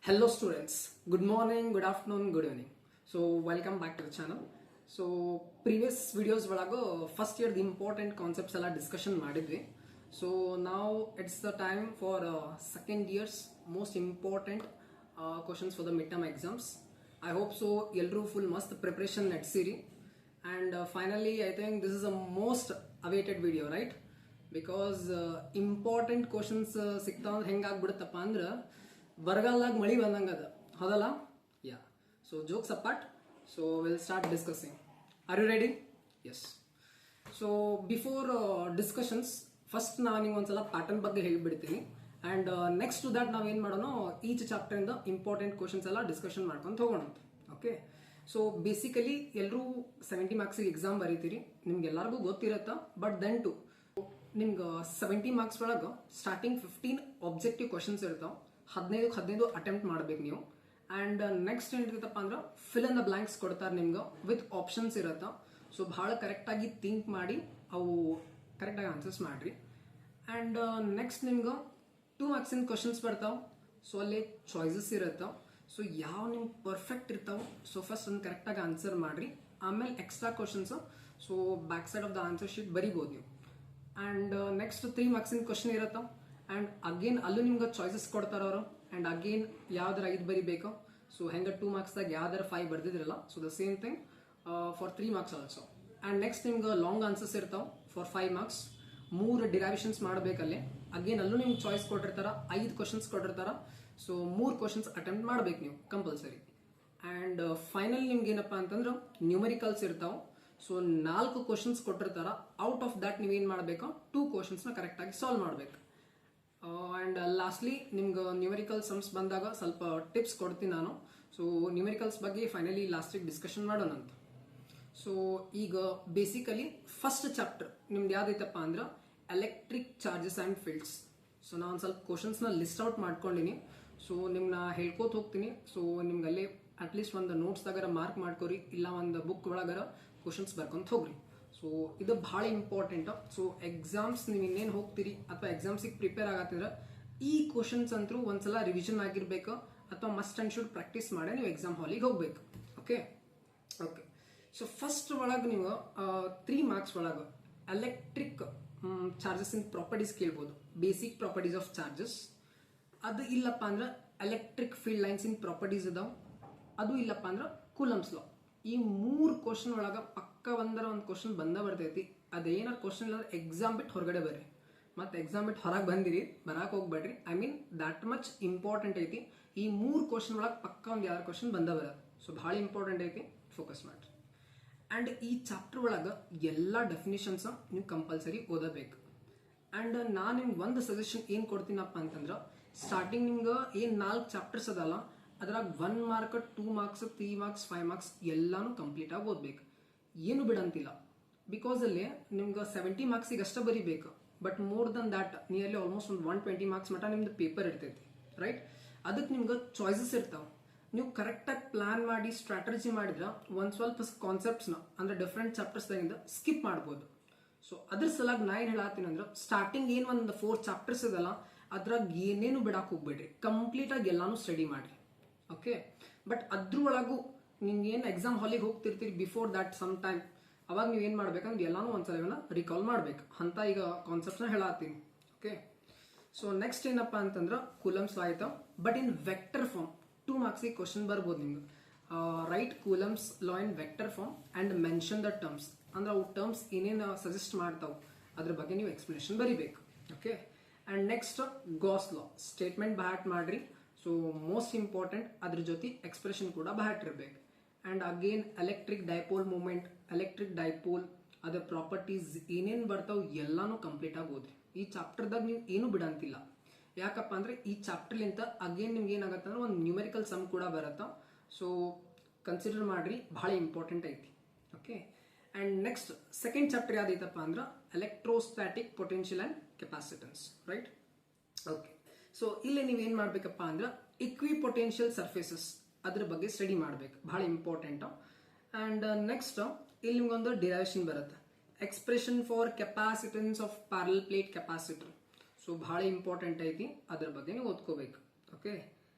Hello students, good morning, good afternoon, good evening. So welcome back to the channel. So previous videos ಒಳಗ first year the important concepts ಎಲ್ಲ discussion ಮಾಡಿದ್ವಿ. So now it's the time for second year's most important questions for the midterm exams. I hope so ಎಲ್ಲರೂ full mast preparation ನಡೆಸಿರಿ. And finally I think this is the most awaited video, right? Because important questions ಸಿಗ್ತಾವ ಅಂದ್ರೆ ಹೆಂಗಾಗ್ಬಿಡುತ್ತಪ್ಪ ಅಂದ್ರೆ ಬರಗಾಲದಾಗ ಮಳಿ ಬಂದಂಗದ ಹೌದಲ್ಲ yeah so jokes apart so will start discussing are you ready yes so before discussions first ನಾನು ನಿಮ್ಗೆ ಒಂದ್ಸಲ ಪ್ಯಾಟರ್ನ್ ಬಗ್ಗೆ ಹೇಳಿಬಿಡ್ತೀನಿ ಆ್ಯಂಡ್ ನೆಕ್ಸ್ಟ್ ಟು ದ್ಯಾಟ್ ನಾವೇನು ಮಾಡೋಣ ಈಚ್ ಚಾಪ್ಟರ್ ಇಂದ ಇಂಪಾರ್ಟೆಂಟ್ ಕ್ವಶನ್ಸ್ ಎಲ್ಲ ಡಿಸ್ಕಷನ್ ಮಾಡ್ಕೊಂಡು ಹೋಗೋಣ ಓಕೆ ಸೊ ಬೇಸಿಕಲಿ ಎಲ್ಲರೂ 70 ಮಾರ್ಕ್ಸಿಗೆ ಎಕ್ಸಾಮ್ ಬರೀತೀರಿ ನಿಮ್ಗೆಲ್ಲರಿಗೂ ಗೊತ್ತಿರತ್ತಾ ಬಟ್ ದೆನ್ ಟು ನಿಮ್ಗೆ 70 ಮಾರ್ಕ್ಸ್ ಒಳಗೆ ಸ್ಟಾರ್ಟಿಂಗ್ 15 ಆಬ್ಜೆಕ್ಟಿವ್ ಕ್ವಶನ್ಸ್ ಇರ್ತಾವೆ 15 ಅಟೆಂಪ್ಟ್ ಮಾಡ್ಬೇಕು ನೀವು ಆ್ಯಂಡ್ ನೆಕ್ಸ್ಟ್ ಏನಿರ್ತಪ್ಪ ಅಂದ್ರೆ ಫಿಲ್ ಇನ್ ದ ಬ್ಲಾಂಕ್ಸ್ ಕೊಡ್ತಾರೆ ನಿಮ್ಗೆ ವಿತ್ ಆಪ್ಷನ್ಸ್ ಇರತ್ತ ಸೊ ಭಾಳ ಕರೆಕ್ಟಾಗಿ ಥಿಂಕ್ ಮಾಡಿ ಅವು ಕರೆಕ್ಟಾಗಿ ಆನ್ಸರ್ಸ್ ಮಾಡ್ರಿ ಆ್ಯಂಡ್ ನೆಕ್ಸ್ಟ್ ನಿಮ್ಗೆ 2 ಮಾರ್ಕ್ಸಿನ ಕ್ವಶನ್ಸ್ ಬರ್ತಾವೆ ಸೊ ಅಲ್ಲಿ ಚಾಯ್ಸಸ್ ಇರತ್ತ ಸೊ ಯಾವ ನಿಮ್ಗೆ ಪರ್ಫೆಕ್ಟ್ ಇರ್ತಾವೆ ಸೊ ಫಸ್ಟ್ ಅದನ್ನು ಕರೆಕ್ಟಾಗಿ ಆನ್ಸರ್ ಮಾಡ್ರಿ ಆಮೇಲೆ extra questions so back side of the answer sheet ಬರಿಬೋದು ನೀವು ಆ್ಯಂಡ್ ನೆಕ್ಸ್ಟ್ 3 ಮಾರ್ಕ್ಸಿನ ಕ್ವಶನ್ ಇರತ್ತ ಆ್ಯಂಡ್ ಅಗೇನ್ ಅಲ್ಲೂ ನಿಮ್ಗೆ ಚಾಯ್ಸಸ್ ಕೊಡ್ತಾರ ಅವರು ಆ್ಯಂಡ್ ಅಗೇನ್ ಯಾವ್ದಾರ 5 ಬರಿಬೇಕು ಸೊ ಹೆಂಗೆ 2 ಮಾರ್ಕ್ಸ್ದಾಗ ಯಾವ್ದಾರ 5 ಬರ್ದಿದ್ರಲ್ಲ so the same thing for 3 marks also and next ನಿಮ್ಗೆ ಲಾಂಗ್ ಆನ್ಸರ್ಸ್ ಇರ್ತಾವೆ ಫಾರ್ 5 ಮಾರ್ಕ್ಸ್ 3 ಡಿರೈವೇಷನ್ಸ್ ಮಾಡಬೇಕಲ್ಲಿ ಅಗೇನ್ ಅಲ್ಲೂ ನಿಮ್ಗೆ ಚಾಯ್ಸ್ ಕೊಟ್ಟಿರ್ತಾರ 5 ಕ್ವಶನ್ಸ್ ಕೊಟ್ಟಿರ್ತಾರ ಸೊ 3 ಕ್ವಶನ್ಸ್ ಅಟೆಂಪ್ಟ್ ಮಾಡ್ಬೇಕು ನೀವು ಕಂಪಲ್ಸರಿ ಆ್ಯಂಡ್ ಫೈನಲ್ ನಿಮ್ಗೆ ಏನಪ್ಪಾ ಅಂತಂದ್ರೆ ನ್ಯೂಮರಿಕಲ್ಸ್ ಇರ್ತಾವೆ ಸೊ 4 ಕ್ವಶನ್ಸ್ ಕೊಟ್ಟಿರ್ತಾರ ಔಟ್ ಆಫ್ ದಟ್ ನೀವೇನು ಮಾಡಬೇಕು 2 ಕ್ವಶನ್ಸ್ನ ಕರೆಕ್ಟಾಗಿ ಸಾಲ್ವ್ ಮಾಡಬೇಕು ಆ್ಯಂಡ್ ಲಾಸ್ಟ್ಲಿ ನಿಮ್ಗೆ ನ್ಯೂಮರಿಕಲ್ ಸಮ್ಸ್ ಬಂದಾಗ ಸ್ವಲ್ಪ ಟಿಪ್ಸ್ ಕೊಡ್ತೀನಿ ನಾನು ಸೊ ನ್ಯೂಮರಿಕಲ್ಸ್ ಬಗ್ಗೆ ಫೈನಲಿ ಲಾಸ್ಟಿಗೆ ಡಿಸ್ಕಷನ್ ಮಾಡೋಣ ಅಂತ ಸೊ ಈಗ ಬೇಸಿಕಲಿ ಫಸ್ಟ್ ಚಾಪ್ಟರ್ ನಿಮ್ದು ಯಾವ್ದೈತಪ್ಪ ಅಂದ್ರೆ electric charges and fields so ನಾನು ಒಂದು ಸ್ವಲ್ಪ ಕ್ವಶನ್ಸ್ನ ಲಿಸ್ಟ್ ಔಟ್ ಮಾಡ್ಕೊಂಡಿನಿ ಸೊ ನಿಮ್ಮನ್ನ ಹೇಳ್ಕೋತ ಹೋಗ್ತೀನಿ ಸೊ ನಿಮ್ಗೆ ಅಲ್ಲೇ ಅಟ್ಲೀಸ್ಟ್ ಒಂದು ನೋಟ್ಸ್ದಾಗಾರ ಮಾರ್ಕ್ ಮಾಡ್ಕೊರಿ ಇಲ್ಲ ಒಂದು ಬುಕ್ ಒಳಗಾರ ಕ್ವಶನ್ಸ್ ಬರ್ಕೊಂತ ಹೋಗ್ರಿ ಸೊ ಇದು ಭಾಳ ಇಂಪಾರ್ಟೆಂಟ್ ಸೊ ಎಕ್ಸಾಮ್ಸ್ ನೀವು ಇನ್ನೇನು ಹೋಗ್ತೀರಿ ಅಥವಾ ಎಕ್ಸಾಮ್ಸಿಗೆ ಪ್ರಿಪೇರ್ ಆಗತ್ತಿದ್ರೆ ಈ ಕ್ವಶನ್ಸ್ ಅಂತೂ ಒಂದ್ಸಲ ರಿವಿಷನ್ ಆಗಿರ್ಬೇಕು ಅಥವಾ ಮಸ್ಟ್ ಅಂಡ್ ಶುಡ್ ಪ್ರಾಕ್ಟೀಸ್ ಮಾಡಿ ನೀವು ಎಕ್ಸಾಮ್ ಹಾಲಿಗೆ ಹೋಗ್ಬೇಕು ಓಕೆ ಓಕೆ ಸೊ ಫಸ್ಟ್ ಒಳಗೆ ನೀವು 3 ಮಾರ್ಕ್ಸ್ ಒಳಗೆ ಎಲೆಕ್ಟ್ರಿಕ್ ಚಾರ್ಜಸ್ ಇನ್ ಪ್ರಾಪರ್ಟೀಸ್ ಕೇಳ್ಬೋದು ಬೇಸಿಕ್ ಪ್ರಾಪರ್ಟೀಸ್ ಆಫ್ ಚಾರ್ಜಸ್ ಅದು ಇಲ್ಲಪ್ಪ ಅಂದ್ರೆ ಎಲೆಕ್ಟ್ರಿಕ್ ಫೀಲ್ಡ್ ಲೈನ್ಸ್ ಇನ್ ಪ್ರಾಪರ್ಟೀಸ್ ಅದಾವ ಅದು ಇಲ್ಲಪ್ಪ ಅಂದ್ರೆ ಕೂಲಮ್ಸ್ ಲಾ ಈ 3 ಕ್ವಶನ್ ಒಳಗೆ ಪಕ್ಕ ಒಂದು ಕ್ವಶನ್ ಬಂದ ಬರ್ತೈತಿ ಅದೇನಾರು ಕ್ವಶನ್ ಇಲ್ಲ ಎಕ್ಸಾಮ್ ಬಿಟ್ಟು ಹೊರಗಡೆ ಬರ್ರಿ ಮತ್ತೆ ಎಕ್ಸಾಮ್ ಬಿಟ್ಟು ಹೊರಗೆ ಬಂದಿರಿ ಬರಕ್ಕೆ ಹೋಗ್ಬೇಡ್ರಿ I mean that much important ಐತಿ ಈ 3 ಕ್ವಶನ್ ಒಳಗೆ ಪಕ್ಕ ಒಂದು ಯಾರು ಕ್ವಶನ್ ಬಂದ ಬರೋದು ಸೊ ಭಾಳ ಇಂಪಾರ್ಟೆಂಟ್ ಐತಿ ಫೋಕಸ್ ಮಾಡ್ರಿ ಆ್ಯಂಡ್ ಈ ಚಾಪ್ಟರ್ ಒಳಗೆ ಎಲ್ಲ ಡೆಫಿನೇಷನ್ಸ್ ನೀವು ಕಂಪಲ್ಸರಿ ಓದಬೇಕು ಆ್ಯಂಡ್ ನಾನು ನಿಮ್ಗೆ ಒಂದು ಸಜೆಷನ್ ಏನು ಕೊಡ್ತೀನಪ್ಪ ಅಂತಂದ್ರೆ ಸ್ಟಾರ್ಟಿಂಗ್ ನಿಮ್ಗೆ ಏನು 4 ಚಾಪ್ಟರ್ಸ್ ಅದಲ್ಲ ಅದ್ರಾಗ 1 ಮಾರ್ಕ್ 2 ಮಾರ್ಕ್ಸ್ 3 ಮಾರ್ಕ್ಸ್ 5 ಮಾರ್ಕ್ಸ್ ಎಲ್ಲಾನು ಕಂಪ್ಲೀಟ್ ಆಗಿ ಓದ್ಬೇಕು ಏನು ಬಿಡಂತಿಲ್ಲ ಬಿಕಾಸ್ ಅಲ್ಲಿ ನಿಮ್ಗೆ 70 ಮಾರ್ಕ್ಸಿಗೆ ಅಷ್ಟೇ ಬರೀಬೇಕು but more than that nearly almost ಒಂದು 120 ಮಾರ್ಕ್ಸ್ ಮಟ್ಟ ನಿಮ್ದು ಪೇಪರ್ ಇರ್ತೈತಿ ರೈಟ್ ಅದಕ್ಕೆ ನಿಮ್ಗೆ ಚಾಯ್ಸಸ್ ಇರ್ತಾವೆ ನೀವು ಕರೆಕ್ಟಾಗಿ ಪ್ಲಾನ್ ಮಾಡಿ ಸ್ಟ್ರಾಟಜಿ ಮಾಡಿದ್ರೆ ಒಂದು ಸ್ವಲ್ಪ ಕಾನ್ಸೆಪ್ಟ್ಸ್ನ ಅಂದ್ರೆ ಡಿಫ್ರೆಂಟ್ ಚಾಪ್ಟರ್ಸ್ದಾಗಿಂದ ಸ್ಕಿಪ್ ಮಾಡ್ಬೋದು ಸೊ ಅದ್ರ ಸಲಾಗಿ ನಾ ಏನು ಹೇಳತ್ತೀನಿ ಅಂದ್ರೆ ಸ್ಟಾರ್ಟಿಂಗ್ ಏನು ಒಂದು 4 ಚಾಪ್ಟರ್ಸ್ ಇದಲ್ಲ ಅದ್ರಾಗ ಏನೇನು ಬಿಡಕ್ಕೆ ಹೋಗ್ಬೇಡ್ರಿ ಕಂಪ್ಲೀಟ್ ಆಗಿ ಎಲ್ಲಾನು ಸ್ಟಡಿ ಮಾಡ್ರಿ ಓಕೆ ಬಟ್ ಅದ್ರೊಳಗೂ ನಿಮ್ಗೆ ಏನು ಎಕ್ಸಾಮ್ ಹಾಲಿಗೆ ಹೋಗ್ತಿರ್ತೀರಿ ಬಿಫೋರ್ ದ್ಯಾಟ್ ಸಮ್ ಟೈಮ್ ಅವಾಗ ನೀವು ಏನು ಮಾಡ್ಬೇಕಂದ್ರೆ ಎಲ್ಲಾನು ಒಂದ್ಸಲ ರಿಕಾಲ್ ಮಾಡ್ಬೇಕು ಅಂತ ಈಗ ಕಾನ್ಸೆಪ್ಟ್ನ ಹೇಳತ್ತೀನಿ ಓಕೆ ಸೊ ನೆಕ್ಸ್ಟ್ ಏನಪ್ಪ ಅಂತಂದ್ರೆ ಕೂಲಮ್ಸ್ ಆಯ್ತು ಬಟ್ ಇನ್ ವೆಕ್ಟರ್ ಫಾರ್ಮ್ 2 ಮಾರ್ಕ್ಸಿಗೆ ಕ್ವಶನ್ ಬರ್ಬೋದು ನಿಮ್ಗೆ right Coulomb's law in vector form and mention the terms ಅಂದ್ರೆ ಅವು ಟರ್ಮ್ಸ್ ಏನೇನು ಸಜೆಸ್ಟ್ ಮಾಡ್ತಾವೆ ಅದ್ರ ಬಗ್ಗೆ ನೀವು ಎಕ್ಸ್ಪ್ಲನೇಷನ್ ಬರಿಬೇಕು okay and next Gauss law statement ಬ್ಯಾಟ್ ಮಾಡ್ರಿ ಸೊ ಮೋಸ್ಟ್ ಇಂಪಾರ್ಟೆಂಟ್ ಅದ್ರ ಜೊತೆ ಎಕ್ಸ್ಪ್ರೆಷನ್ ಕೂಡ ಬ್ಯಾಟ್ ಇರಬೇಕು and again electric dipole moment electric dipole ಅದರ ಪ್ರಾಪರ್ಟೀಸ್ ಏನೇನು ಬರ್ತಾವೆ ಎಲ್ಲಾನು ಕಂಪ್ಲೀಟ್ ಆಗಿ ಓದ್ರಿ ಈ ಚಾಪ್ಟರ್ದಾಗ ನೀವು ಏನು ಬಿಡಂತಿಲ್ಲ ಯಾಕಪ್ಪ ಅಂದ್ರೆ ಈ ಚಾಪ್ಟರ್ಲಿಂತ ಅಗೇನ್ ನಿಮ್ಗೆ ಏನಾಗತ್ತೆ ಅಂದ್ರೆ ಒಂದು ನ್ಯೂಮೆರಿಕಲ್ ಸಮ್ ಕೂಡ ಬರುತ್ತಾ ಸೊ ಕನ್ಸಿಡರ್ ಮಾಡ್ರಿ ಭಾಳ ಇಂಪಾರ್ಟೆಂಟ್ ಐತಿ okay and next second chapter ಯಾವ್ದೈತಪ್ಪ ಅಂದ್ರೆ electrostatic potential and capacitance right okay so ಇಲ್ಲಿ ನೀವೇನು ಮಾಡ್ಬೇಕಪ್ಪ ಅಂದ್ರೆ ಇಕ್ವಿ ಪೊಟೆನ್ಷಿಯಲ್ ಸರ್ಫೇಸಸ್ ಅದ್ರ ಬಗ್ಗೆ ಸ್ಟಡಿ ಮಾಡ್ಬೇಕು ಭಾಳ ಇಂಪಾರ್ಟೆಂಟ್ ಆ್ಯಂಡ್ ನೆಕ್ಸ್ಟ್ ಇಲ್ಲಿ ನಿಮ್ಗೊಂದು ಡಿರೈವೇಷನ್ ಬರುತ್ತೆ expression for capacitance of parallel plate capacitor so ಭಾಳ ಇಂಪಾರ್ಟೆಂಟ್ ಐತಿ ಅದ್ರ ಬಗ್ಗೆ ನೀವು ಓದ್ಕೋಬೇಕು okay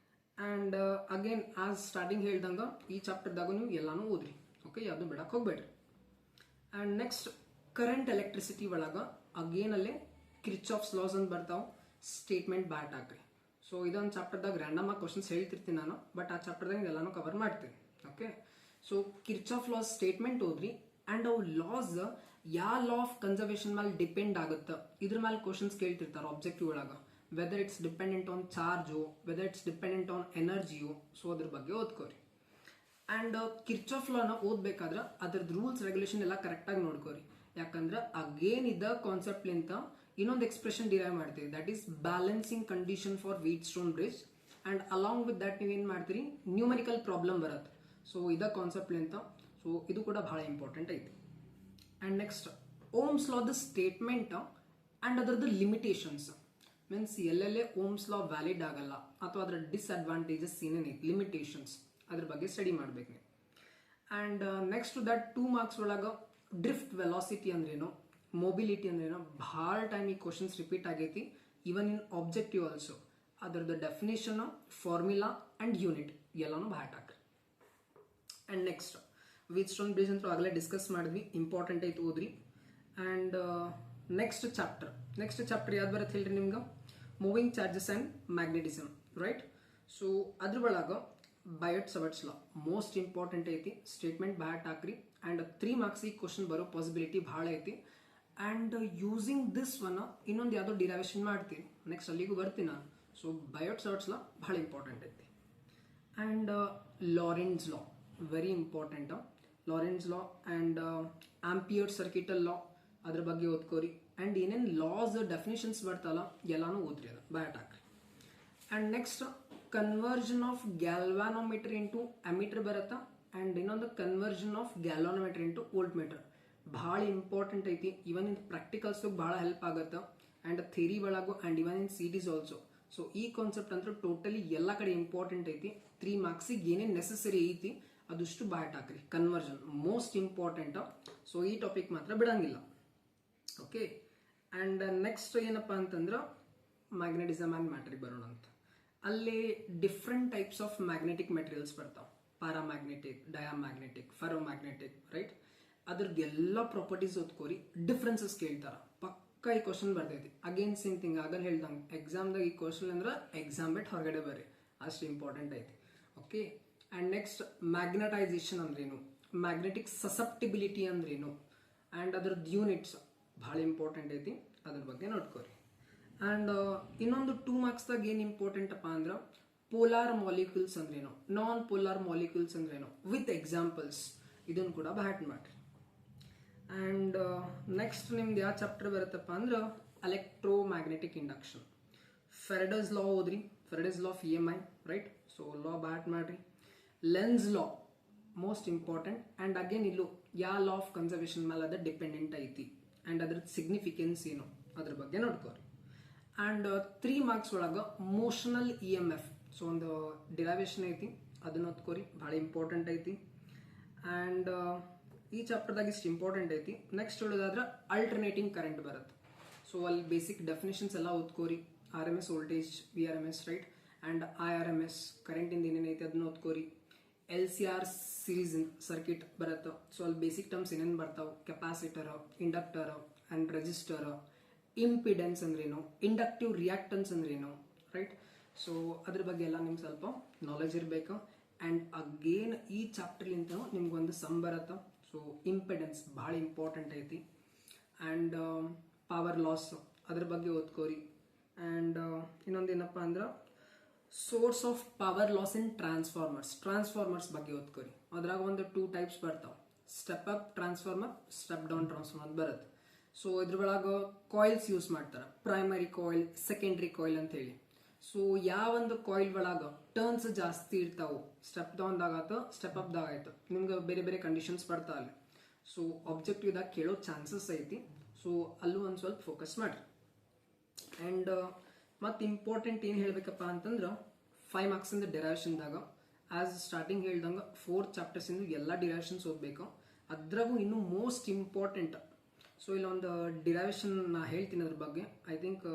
and again as starting ಹೇಳ್ದಂಗೆ ಈ ಚಾಪ್ಟರ್ದಾಗ ನೀವು ಎಲ್ಲಾನು ಓದ್ರಿ. ಓಕೆ, ಯಾವುದು ಬಿಡಕ್ಕೆ ಹೋಗ್ಬೇಡ್ರಿ. ಆ್ಯಂಡ್ ನೆಕ್ಸ್ಟ್ ಕರೆಂಟ್ ಎಲೆಕ್ಟ್ರಿಸಿಟಿ ಒಳಗೆ ಅಗೇನ್ ಅಲ್ಲೇ ಕಿರ್ಚಾಫ್ಸ್ ಲಾಸ್ ಅಂತ ಬರ್ತಾವೆ, ಸ್ಟೇಟ್ಮೆಂಟ್ ಬ್ಯಾಟ್ ಹಾಕ್ರಿ. ಸೊ ಇದೊಂದು ಚಾಪ್ಟರ್ದಾಗ ರ್ಯಾಂಡಮ್ ಆಗಿ ಕ್ವಶನ್ಸ್ ಹೇಳ್ತಿರ್ತೀನಿ ನಾನು, ಬಟ್ ಆ ಚಾಪ್ಟರ್ದಾಗ ಎಲ್ಲಾನು ಕವರ್ ಮಾಡ್ತೀನಿ. Okay, so Kirchhoff's laws statement ಓದ್ರಿ. ಆ್ಯಂಡ್ ಅವು ಲಾಸ್ ಯಾವ ಲಾ ಆಫ್ ಕನ್ಸರ್ವೇಷನ್ ಮೇಲೆ ಡಿಪೆಂಡ್ ಆಗುತ್ತೆ ಇದ್ರ ಮೇಲೆ ಕ್ವಶನ್ಸ್ ಕೇಳ್ತಿರ್ತಾರೆ ಆಬ್ಜೆಕ್ಟಿವ್ ಒಳಗೆ. Whether it's dependent on charge, whether it's dependent on ಎನರ್ಜಿಯು. ಸೊ ಅದ್ರ ಬಗ್ಗೆ ಓದ್ಕೋರಿ. ಆ್ಯಂಡ್ ಕಿರ್ಚಾಫ್ ಲಾನ ಓದ್ಬೇಕಾದ್ರೆ ಅದ್ರದ್ದು ರೂಲ್ಸ್ ರೆಗ್ಯುಲೇಷನ್ ಎಲ್ಲ ಕರೆಕ್ಟಾಗಿ ನೋಡ್ಕೋರಿ. ಯಾಕಂದ್ರೆ ಅಗೇನ್ ಇದ್ದ ಕಾನ್ಸೆಪ್ಟ್ಲಿಂತ ಇನ್ನೊಂದು ಎಕ್ಸ್ಪ್ರೆಷನ್ ಡಿರೈವ್ ಮಾಡ್ತೀವಿ, that is balancing condition for Wheatstone bridge. And along with that ನೀವೇನು ಮಾಡ್ತೀರಿ, ನ್ಯೂಮರಿಕಲ್ ಪ್ರಾಬ್ಲಮ್ ಬರುತ್ತೆ. ಸೊ ಇದ ಕಾನ್ಸೆಪ್ಟ್ಲಿಂತ ಸೊ ಇದು ಕೂಡ ಬಹಳ ಇಂಪಾರ್ಟೆಂಟ್ ಐತಿ. ಆ್ಯಂಡ್ ನೆಕ್ಸ್ಟ್ ಓಮ್ಸ್ ಲಾದ ಸ್ಟೇಟ್ಮೆಂಟ್ ಆ್ಯಂಡ್ ಅದರದ್ದು ಲಿಮಿಟೇಷನ್ಸ್. ಮೀನ್ಸ್ ಎಲ್ಲೆಲ್ಲೇ ಓಮ್ಸ್ ಲಾ ವ್ಯಾಲಿಡ್ ಆಗಲ್ಲ ಅಥವಾ ಅದರ ಡಿಸ್ಅಡ್ವಾಂಟೇಜಸ್ ಏನೇನೈತಿ, ಲಿಮಿಟೇಷನ್ಸ್, ಅದ್ರ ಬಗ್ಗೆ ಸ್ಟಡಿ ಮಾಡ್ಬೇಕು ನೀವು. And next to that 2 marks ಒಳಗೆ ಡ್ರಿಫ್ಟ್ ವೆಲಾಸಿಟಿ ಅಂದ್ರೇನು, ಮೊಬಿಲಿಟಿ ಅಂದ್ರೇನು, ಭಾಳ ಟೈಮ್ ಈ ಕ್ವಶನ್ಸ್ ರಿಪೀಟ್ ಆಗೈತಿ ಇವನ್ ಇನ್ ಆಬ್ಜೆಕ್ಟಿವ್ ಆಲ್ಸೋ. ಅದರದ್ದು ಡೆಫಿನೇಷನ್, ಫಾರ್ಮುಲಾ ಆ್ಯಂಡ್ ಯೂನಿಟ್ ಎಲ್ಲಾನು ಭಾಳ ಹಾಕ್ರಿ. And next Wheatstone bridge ಅಂತೂ ಆಗಲೇ ಡಿಸ್ಕಸ್ ಮಾಡಿದ್ವಿ, ಇಂಪಾರ್ಟೆಂಟ್ ಐತೆ ಓದ್ರಿ. ಆ್ಯಂಡ್ ನೆಕ್ಸ್ಟ್ ಚಾಪ್ಟರ್ ಯಾವ್ದು ಬರುತ್ತೆ ಹೇಳ್ರಿ ನಿಮ್ಗೆ, moving charges and magnetism, right. So ಅದ್ರ ಒಳಗೆ ಬಯೋಟ್ ಸವರ್ಟ್ಸ್ ಲಾ ಮೋಸ್ಟ್ ಇಂಪಾರ್ಟೆಂಟ್ ಐತಿ, ಸ್ಟೇಟ್ಮೆಂಟ್ ಬ್ಯಾಟ್ ಹಾಕ್ರಿ. ಆ್ಯಂಡ್ 3 ಮಾರ್ಕ್ಸಿಗೆ ಕ್ವಶನ್ ಬರೋ ಪಾಸಿಬಿಲಿಟಿ ಭಾಳ ಐತಿ. ಆ್ಯಂಡ್ ಯೂಸಿಂಗ್ ದಿಸ್ ಒನ್ ಇನ್ನೊಂದು ಯಾವುದೋ ಡಿರೈವೇಷನ್ ಮಾಡ್ತೀನಿ, ನೆಕ್ಸ್ಟ್ ಅಲ್ಲಿಗೂ ಬರ್ತೀನಿ ನಾನು. ಸೊ ಬಯೋಟ್ ಸವರ್ಟ್ಸ್ ಲಾ ಭಾಳ ಇಂಪಾರ್ಟೆಂಟ್ ಐತಿ. And Lorentz law very important. Lorentz law and Ampere circuital law ಅದ್ರ ಬಗ್ಗೆ ಓದ್ಕೋರಿ. ಆ್ಯಂಡ್ ಏನೇನು ಲಾಸ್ ಡೆಫಿನೇಷನ್ಸ್ ಬರ್ತಲ್ಲ ಎಲ್ಲಾನು ಓದ್ರಿ, ಅದು ಬ್ಯಾಟ್ ಹಾಕ್ರಿ. And next conversion of galvanometer into ammeter ಬರುತ್ತಾ. ಆ್ಯಂಡ್ ಇನ್ನೊಂದು conversion of galvanometer into voltmeter ಭಾಳ ಇಂಪಾರ್ಟೆಂಟ್ ಐತಿ. ಇವನ್ ಇನ್ ಪ್ರಾಕ್ಟಿಕಲ್ಸ್ಗೆ ಭಾಳ ಹೆಲ್ಪ್ ಆಗುತ್ತೆ. ಆ್ಯಂಡ್ ಥಿಯರಿ ಒಳಗು and even in CETs also. So ಈ ಕಾನ್ಸೆಪ್ಟ್ ಅಂತೂ ಟೋಟಲಿ ಎಲ್ಲ ಕಡೆ ಇಂಪಾರ್ಟೆಂಟ್ ಐತಿ. 3 ಮಾರ್ಕ್ಸಿಗೆ ಏನೇನು ನೆಸೆಸರಿ ಐತಿ ಅದಷ್ಟು ಬ್ಯಾಟ್ ಹಾಕ್ರಿ. Conversion most important. ಸೊ ಈ ಟಾಪಿಕ್ ಮಾತ್ರ ಬಿಡಂಗಿಲ್ಲ. ಓಕೆ, ಆ್ಯಂಡ್ ನೆಕ್ಸ್ಟ್ ಏನಪ್ಪ ಅಂತಂದ್ರೆ ಮ್ಯಾಗ್ನೆಟಿಸಮ್ ಆ್ಯಂಡ್ ಮ್ಯಾಟ್ರಿಗೆ ಬರೋಣ ಅಂತ. ಅಲ್ಲಿ different types of magnetic materials ಬರ್ತಾವೆ, ಪ್ಯಾರಾಮ್ಯಾಗ್ನೆಟಿಕ್, ಡಯಾಮ್ಯಾಗ್ನೆಟಿಕ್, ಫೆರೋಮ್ಯಾಗ್ನೆಟಿಕ್, ರೈಟ್. ಅದ್ರದ್ದು ಎಲ್ಲ ಪ್ರಾಪರ್ಟೀಸ್ ಓದ್ಕೋರಿ. ಡಿಫ್ರೆನ್ಸಸ್ ಕೇಳ್ತಾರ, ಪಕ್ಕ ಈ ಕ್ವಶನ್ ಬರ್ತೈತಿ. ಅಗೇನ್ ಸೇಮ್ ಥಿಂಗ್ ಆಗಲ್ಲ ಹೇಳ್ದಂಗೆ ಎಕ್ಸಾಮ್ದಾಗ ಈ ಕ್ವಶನ್ ಅಂದ್ರೆ ಎಕ್ಸಾಮ್ ಬಿಟ್ಟು ಹೊರಗಡೆ ಬರ್ರಿ, ಅಷ್ಟು ಇಂಪಾರ್ಟೆಂಟ್ ಐತಿ. ಓಕೆ, ಆ್ಯಂಡ್ ನೆಕ್ಸ್ಟ್ ಮ್ಯಾಗ್ನೆಟೈಸೇಷನ್ ಅಂದ್ರೇನು, ಮ್ಯಾಗ್ನೆಟಿಕ್ ಸಸೆಪ್ಟಿಬಿಲಿಟಿ ಅಂದ್ರೇನು, ಆ್ಯಂಡ್ ಅದ್ರದ್ದು ಯೂನಿಟ್ಸ್ ಭಾಳ ಇಂಪಾರ್ಟೆಂಟ್ ಐತಿ, ಅದ್ರ ಬಗ್ಗೆ ನೋಡ್ಕೋರಿ. ಆ್ಯಂಡ್ ಇನ್ನೊಂದು 2 ಮಾರ್ಕ್ಸ್ದಾಗ ಏನು ಇಂಪಾರ್ಟೆಂಟ್ ಅಪ್ಪ ಅಂದ್ರೆ ಪೋಲಾರ್ ಮಾಲಿಕ್ಯೂಲ್ಸ್ ಅಂದ್ರೇನು, ನಾನ್ ಪೋಲಾರ್ ಮಾಲಿಕ್ಯೂಲ್ಸ್ ಅಂದ್ರೇನು ವಿತ್ ಎಕ್ಸಾಂಪಲ್ಸ್, ಇದನ್ನು ಕೂಡ ಬ್ಯಾಟ್ ಮಾಡ್ರಿ. ಆ್ಯಂಡ್ ನೆಕ್ಸ್ಟ್ ನಿಮ್ದು ಯಾವ ಚಾಪ್ಟರ್ ಬರುತ್ತಪ್ಪ ಅಂದ್ರೆ ಎಲೆಕ್ಟ್ರೋಮ್ಯಾಗ್ನೆಟಿಕ್ ಇಂಡಕ್ಷನ್. ಫೆರಡೇಸ್ ಲಾ ಓದ್ರಿ, Faraday's law of EMI, right. So law ಬ್ಯಾಟ್ ಮಾಡ್ರಿ. Lenz's law most important. And again ಇಲ್ಲೂ ಯಾವ ಲಾ ಆಫ್ ಕನ್ಸರ್ವೇಷನ್ ಮೇಲೆ ಅದು ಡಿಪೆಂಡೆಂಟ್ ಐತಿ ಆ್ಯಂಡ್ ಅದ್ರದ್ದು ಸಿಗ್ನಿಫಿಕೆನ್ಸ್ ಏನು ಅದ್ರ ಬಗ್ಗೆ ನೋಡ್ಕೋರಿ. ಆ್ಯಂಡ್ 3 ಮಾರ್ಕ್ಸ್ ಒಳಗೆ ಮೋಷನಲ್ EMF, ಸೊ ಒಂದು ಡಿರೈವೇಷನ್ ಐತಿ, ಅದನ್ನ ಓದ್ಕೋರಿ, ಭಾಳ ಇಂಪಾರ್ಟೆಂಟ್ ಐತಿ. ಆ್ಯಂಡ್ ಈ ಚಾಪ್ಟರ್ದಾಗ ಇಷ್ಟು ಇಂಪಾರ್ಟೆಂಟ್ ಐತಿ. ನೆಕ್ಸ್ಟ್ ಹೇಳೋದಾದ್ರೆ ಅಲ್ಟರ್ನೇಟಿಂಗ್ ಕರೆಂಟ್ ಬರುತ್ತೆ. ಸೊ ಅಲ್ಲಿ ಬೇಸಿಕ್ ಡೆಫಿನೇಷನ್ಸ್ ಎಲ್ಲ ಓದ್ಕೋರಿ. RMS voltage, VRMS, right. And IRMS ಕರೆಂಟಿಂದ ಏನೇನೈತಿ ಅದನ್ನ ಓದ್ಕೋರಿ. LCR ಸೀರೀಸ್ ಸರ್ಕಿಟ್ ಬರುತ್ತೆ. ಸೊ ಅಲ್ಲಿ ಬೇಸಿಕ್ ಟರ್ಮ್ಸ್ ಏನೇನು ಬರ್ತಾವೆ, capacitor, inductor and register, impedance ಅಂದ್ರೇನು, ಇಂಡಕ್ಟಿವ್ ರಿಯಾಕ್ಟನ್ಸ್ ಅಂದ್ರೇನು, ರೈಟ್. ಸೊ ಅದ್ರ ಬಗ್ಗೆ ಎಲ್ಲ ನಿಮ್ಗೆ ಸ್ವಲ್ಪ ನಾಲೆಜ್ ಇರಬೇಕು. ಆ್ಯಂಡ್ ಅಗೇನ್ ಈ ಚಾಪ್ಟರ್ಲಿಂತ ನಿಮ್ಗೊಂದು ಸಮ್ ಬರುತ್ತೆ. ಸೊ ಇಂಪಿಡೆನ್ಸ್ ಭಾಳ ಇಂಪಾರ್ಟೆಂಟ್ ಐತಿ. ಆ್ಯಂಡ್ ಪವರ್ ಲಾಸ್ ಅದ್ರ ಬಗ್ಗೆ ಓದ್ಕೋರಿ. ಆ್ಯಂಡ್ ಇನ್ನೊಂದೇನಪ್ಪ ಅಂದ್ರೆ source of power loss in transformers ಬಗ್ಗೆ ಓದ್ಕೋರಿ. ಅದ್ರಾಗ ಒಂದು 2 ಟೈಪ್ಸ್ ಬರ್ತಾವೆ, step up transformer, step down transformer ಬರುತ್ತೆ. ಸೊ ಇದ್ರೊಳಗೆ ಕಾಯಿಲ್ಸ್ ಯೂಸ್ ಮಾಡ್ತಾರೆ, ಪ್ರೈಮರಿ ಕಾಯಿಲ್, ಸೆಕೆಂಡ್ರಿ ಕಾಯಿಲ್ ಅಂತ ಹೇಳಿ. ಸೊ ಯಾವೊಂದು ಕಾಯಿಲ್ ಒಳಗೆ ಟರ್ನ್ಸ್ ಜಾಸ್ತಿ ಇರ್ತಾವೆ, ಸ್ಟೆಪ್ ಡೌನ್ದಾಗ ಆಯ್ತು, ಸ್ಟೆಪ್ ಅಪ್ದಾಗ ಆಯ್ತು, ನಿಮ್ಗೆ ಬೇರೆ ಬೇರೆ ಕಂಡೀಷನ್ಸ್ ಬರ್ತಾ ಅಲ್ಲಿ. ಸೊ ಆಬ್ಜೆಕ್ಟಿವ್ದಾಗ ಕೇಳೋ ಚಾನ್ಸಸ್ ಐತಿ. ಸೊ ಅಲ್ಲೂ ಒಂದು ಸ್ವಲ್ಪ ಫೋಕಸ್ ಮಾಡ್ರಿ. ಆ್ಯಂಡ್ ಮತ್ತು ಇಂಪಾರ್ಟೆಂಟ್ ಏನು ಹೇಳ್ಬೇಕಪ್ಪ ಅಂತಂದ್ರೆ 5 ಮಾರ್ಕ್ಸಿಂದ ಡಿರೈವೇಷನ್ದಾಗ ಆಸ್ ಸ್ಟಾರ್ಟಿಂಗ್ ಹೇಳ್ದಂಗೆ 4 ಚಾಪ್ಟರ್ಸಿಂದ ಎಲ್ಲ ಡಿರೈವೇಷನ್ಸ್ ಓದಬೇಕು. ಅದ್ರಾಗೂ ಇನ್ನೂ ಮೋಸ್ಟ್ ಇಂಪಾರ್ಟೆಂಟ್. ಸೊ ಇಲ್ಲೊಂದು ಡಿರೈವೇಷನ್ ನಾ ಹೇಳ್ತೀನಿ ಅದ್ರ ಬಗ್ಗೆ. ಐ ಥಿಂಕ್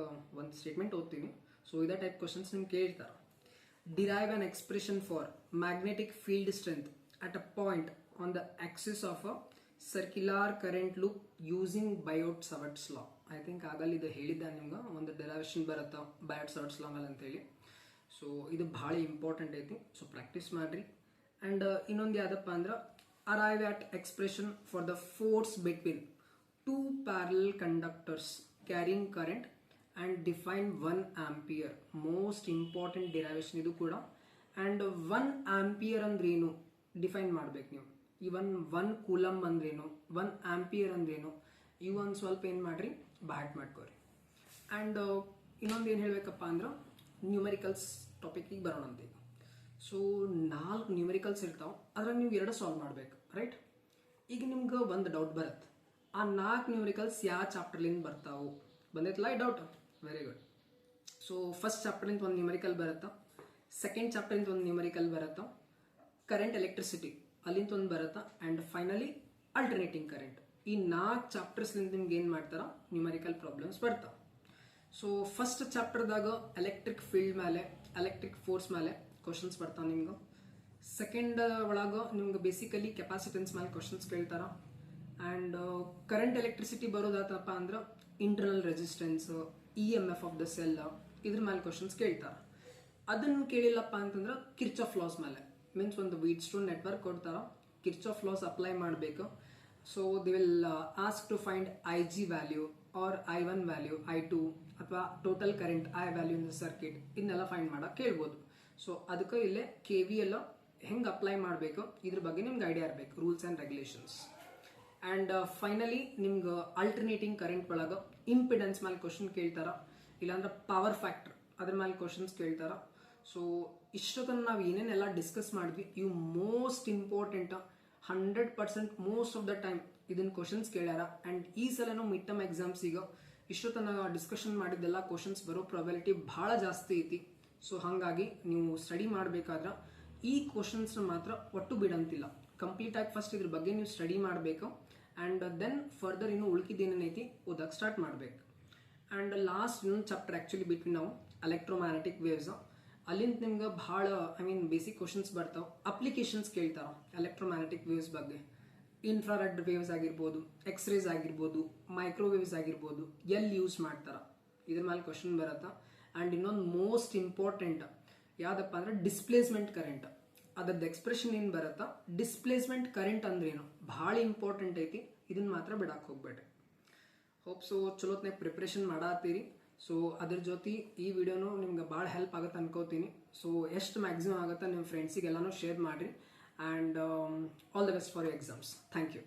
ಒಂದು ಸ್ಟೇಟ್ಮೆಂಟ್ ಓದ್ತೀನಿ. ಸೊ ಇದೇ ಟೈಪ್ ಕ್ವಶನ್ಸ್ ನಿಮ್ಗೆ ಕೇಳ್ತಾರೆ. derive an expression for magnetic field strength at a point on the axis of a circular current loop using Biot-Savart's law. I think ಆಗಲ್ಲಿ ಇದು ಹೇಳಿದ್ದೆ ನಿಮ್ಗೆ ಒಂದು ಡೆರೈವೇಷನ್ ಬರುತ್ತೆ Biot-Savart's law ಮೇಲೆ ಅಂತೇಳಿ. ಸೊ ಇದು ಭಾಳ ಇಂಪಾರ್ಟೆಂಟ್ ಐತಿ. ಸೊ ಪ್ರಾಕ್ಟೀಸ್ ಮಾಡಿರಿ. ಆ್ಯಂಡ್ ಇನ್ನೊಂದು ಯಾವುದಪ್ಪ ಅಂದ್ರೆ arrive at expression for the force between two parallel conductors carrying current and define 1 ampere. Most important derivation ಇದು ಕೂಡ. and 1 ampere ಅಂದ್ರೇನು ಡಿಫೈನ್ ಮಾಡ್ಬೇಕು ನೀವು. ಇವನ್ 1 ಕೂಲಮ್ ಅಂದ್ರೇನು, 1 ಆಂಪಿಯರ್ ಅಂದ್ರೇನು, ಇವು ಒಂದು ಸ್ವಲ್ಪ ಏನು ಮಾಡ್ರಿ ಬ್ಯಾಟ್ ಮಾಡ್ಕೋರಿ. ಆ್ಯಂಡ್ ಇನ್ನೊಂದು ಏನು ಹೇಳಬೇಕಪ್ಪ ಅಂದ್ರೆ ನ್ಯೂಮೆರಿಕಲ್ಸ್ ಟಾಪಿಕಿಗೆ ಬರೋಣ ಅಂತ. ಈಗ ಸೊ 4 ನ್ಯೂಮೆರಿಕಲ್ಸ್ ಇರ್ತಾವೆ, ಅದ್ರಾಗ ನೀವು 2 ಸಾಲ್ವ್ ಮಾಡ್ಬೇಕು, ರೈಟ್? ಈಗ ನಿಮ್ಗೆ ಒಂದು ಡೌಟ್ ಬರುತ್ತೆ, ಆ 4 ನ್ಯೂಮೆರಿಕಲ್ಸ್ ಯಾವ ಚಾಪ್ಟರ್ಲಿಂದ ಬರ್ತಾವೆ? ಬಂದೈತಲ್ಲ ಈ doubt? Very good. So first ಚಾಪ್ಟರ್ಲಿಂದ ಒಂದು ನ್ಯೂಮೆರಿಕಲ್ ಬರುತ್ತೆ, ಸೆಕೆಂಡ್ ಚಾಪ್ಟರಿಂದ ಒಂದು ನ್ಯೂಮೆರಿಕಲ್ ಬರುತ್ತೆ, ಕರೆಂಟ್ ಎಲೆಕ್ಟ್ರಿಸಿಟಿ ಅಲ್ಲಿಂದ ಒಂದು ಬರುತ್ತೆ, ಆ್ಯಂಡ್ ಫೈನಲಿ ಅಲ್ಟರ್ನೇಟಿಂಗ್ ಕರೆಂಟ್. ಈ 4 ಚಾಪ್ಟರ್ಸ್ಲಿಂದ ನಿಮ್ಗೆ ಏನು ಮಾಡ್ತಾರ ನ್ಯೂಮೆರಿಕಲ್ ಪ್ರಾಬ್ಲಮ್ಸ್ ಬರ್ತಾವೆ. ಸೊ ಫಸ್ಟ್ ಚಾಪ್ಟರ್ದಾಗ ಎಲೆಕ್ಟ್ರಿಕ್ ಫೀಲ್ಡ್ ಮೇಲೆ, ಎಲೆಕ್ಟ್ರಿಕ್ ಫೋರ್ಸ್ ಮೇಲೆ ಕ್ವಶನ್ಸ್ ಬರ್ತಾವೆ ನಿಮ್ಗೆ. ಸೆಕೆಂಡ್ ಒಳಗೆ ನಿಮ್ಗೆ ಬೇಸಿಕಲಿ ಕೆಪಾಸಿಟೆನ್ಸ್ ಮೇಲೆ ಕ್ವಶನ್ಸ್ ಕೇಳ್ತಾರ. ಆ್ಯಂಡ್ ಕರೆಂಟ್ ಎಲೆಕ್ಟ್ರಿಸಿಟಿ ಬರೋದಾತಪ್ಪ ಅಂದ್ರೆ internal resistance, EMF of the cell, ಇದ್ರ ಮೇಲೆ ಕ್ವಶನ್ಸ್ ಕೇಳ್ತಾರೆ. ಅದನ್ನು ಕೇಳಿಲ್ಲಪ್ಪ ಅಂತಂದ್ರೆ ಕಿರ್ಚಾಫ್ ಲಾಸ್ ಮೇಲೆ, ಮೀನ್ಸ್ ಒಂದು ವೀಟ್ಸ್ಟೋನ್ ನೆಟ್ವರ್ಕ್ ಕೊಡ್ತಾರ, ಕಿರ್ಚಾಫ್ ಲಾಸ್ ಅಪ್ಲೈ ಮಾಡಬೇಕು. So they will ask to find IG value or I1 value, I2 ಅಥವಾ total current I value in the circuit, ಇದನ್ನೆಲ್ಲ ಫೈಂಡ್ ಮಾಡೋಕೆ ಕೇಳ್ಬೋದು. ಸೊ ಅದಕ್ಕೆ ಇಲ್ಲೇ KVL ಹೆಂಗೆ ಅಪ್ಲೈ ಮಾಡಬೇಕು ಇದ್ರ ಬಗ್ಗೆ ನಿಮ್ಗೆ ಐಡಿಯಾ ಇರಬೇಕು, rules and regulations. And finally ನಿಮ್ಗೆ ಅಲ್ಟರ್ನೇಟಿಂಗ್ ಕರೆಂಟ್ ಒಳಗೆ ಇಂಪಿಡೆನ್ಸ್ ಮೇಲೆ ಕ್ವಶನ್ ಕೇಳ್ತಾರ, ಇಲ್ಲಾಂದ್ರೆ ಪವರ್ ಫ್ಯಾಕ್ಟರ್ ಅದ್ರ ಮೇಲೆ ಕ್ವಶನ್ಸ್ ಕೇಳ್ತಾರ. ಸೊ ಇಷ್ಟೊತ್ತನ್ನು ನಾವು ಏನೇನೆಲ್ಲ ಡಿಸ್ಕಸ್ ಮಾಡಿದ್ವಿ ಇವು most important, 100% most of the time ಇದನ್ನ ಕ್ವಶನ್ಸ್ ಕೇಳ್ಯಾರ. ಆ್ಯಂಡ್ ಈ ಸಲನೂ ಮಿಡ್ ಟರ್ಮ್ ಎಕ್ಸಾಮ್ಸಿಗೆ ಇಷ್ಟೊತ್ತನ ಡಿಸ್ಕಷನ್ ಮಾಡಿದ್ದೆಲ್ಲ ಕ್ವಶನ್ಸ್ ಬರೋ ಪ್ರಾಬಬಿಲಿಟಿ ಭಾಳ ಜಾಸ್ತಿ ಐತಿ. ಸೊ ಹಾಗಾಗಿ ನೀವು ಸ್ಟಡಿ ಮಾಡಬೇಕಾದ್ರೆ ಈ ಕ್ವಶನ್ಸ್ನ ಮಾತ್ರ ಒಟ್ಟು ಬಿಡಂತಿಲ್ಲ, ಕಂಪ್ಲೀಟಾಗಿ ಫಸ್ಟ್ ಇದ್ರ ಬಗ್ಗೆ ನೀವು ಸ್ಟಡಿ ಮಾಡಬೇಕು. ಆ್ಯಂಡ್ ದೆನ್ ಫರ್ದರ್ ಇನ್ನೂ ಉಳ್ಕಿದ್ದೇನೇನೈತಿ ಓದಕ್ಕೆ ಸ್ಟಾರ್ಟ್ ಮಾಡಬೇಕು. ಆ್ಯಂಡ್ ಲಾಸ್ಟ್ ಇನ್ನೊಂದು ಚಾಪ್ಟರ್ ಆ್ಯಕ್ಚುಲಿ ಬಿಟ್ವೀನ್ ನಾವು ಎಲೆಕ್ಟ್ರೋಮ್ಯಾಗ್ನೆಟಿಕ್ ವೇವ್ಸ್, ಅಲ್ಲಿಂದ ನಿಮ್ಗೆ ಭಾಳ ಬೇಸಿಕ್ ಕ್ವಶನ್ಸ್ ಬರ್ತಾವೆ, ಅಪ್ಲಿಕೇಶನ್ಸ್ ಕೇಳ್ತಾವೆ ಎಲೆಕ್ಟ್ರೋಮ್ಯಾಗ್ನೆಟಿಕ್ ವೇವ್ಸ್ ಬಗ್ಗೆ. ಇನ್ಫ್ರಾರೆಡ್ ವೇವ್ಸ್ ಆಗಿರ್ಬೋದು, ಎಕ್ಸ್ರೇಸ್ ಆಗಿರ್ಬೋದು, ಮೈಕ್ರೋವೇವ್ಸ್ ಆಗಿರ್ಬೋದು, ಎಲ್ಲಿ ಯೂಸ್ ಮಾಡ್ತಾರೆ ಇದ್ರ ಮೇಲೆ ಕ್ವಶನ್ ಬರುತ್ತೆ. ಆ್ಯಂಡ್ ಇನ್ನೊಂದು ಮೋಸ್ಟ್ ಇಂಪಾರ್ಟೆಂಟ್ ಯಾವುದಪ್ಪ ಅಂದ್ರೆ ಡಿಸ್ಪ್ಲೇಸ್ಮೆಂಟ್ ಕರೆಂಟ್, ಅದ್ರದ್ದು ಎಕ್ಸ್ಪ್ರೆಷನ್ ಏನು ಬರುತ್ತಾ, ಡಿಸ್ಪ್ಲೇಸ್ಮೆಂಟ್ ಕರೆಂಟ್ ಅಂದ್ರೇನು ಭಾಳ ಇಂಪಾರ್ಟೆಂಟ್ ಐತಿ, ಇದನ್ನ ಮಾತ್ರ ಬಿಡಕ್ಕೆ ಹೋಗ್ಬೇಡ್ರಿ. ಹೋಪ್ ಸೊ ಚಲೋತ್ನಾಗ ಪ್ರಿಪ್ರೇಷನ್ ಮಾಡತ್ತೀರಿ. ಸೊ ಅದ್ರ ಜೊತೆ ಈ ವಿಡಿಯೋನು ನಿಮ್ಗೆ ಭಾಳ ಹೆಲ್ಪ್ ಆಗುತ್ತೆ ಅನ್ಕೋತೀನಿ. ಸೊ ಎಷ್ಟು ಮ್ಯಾಕ್ಸಿಮಮ್ ಆಗುತ್ತೆ ನಿಮ್ಮ ಫ್ರೆಂಡ್ಸಿಗೆಲ್ಲನೂ ಶೇರ್ ಮಾಡಿರಿ. And all the best for your exams. Thank you.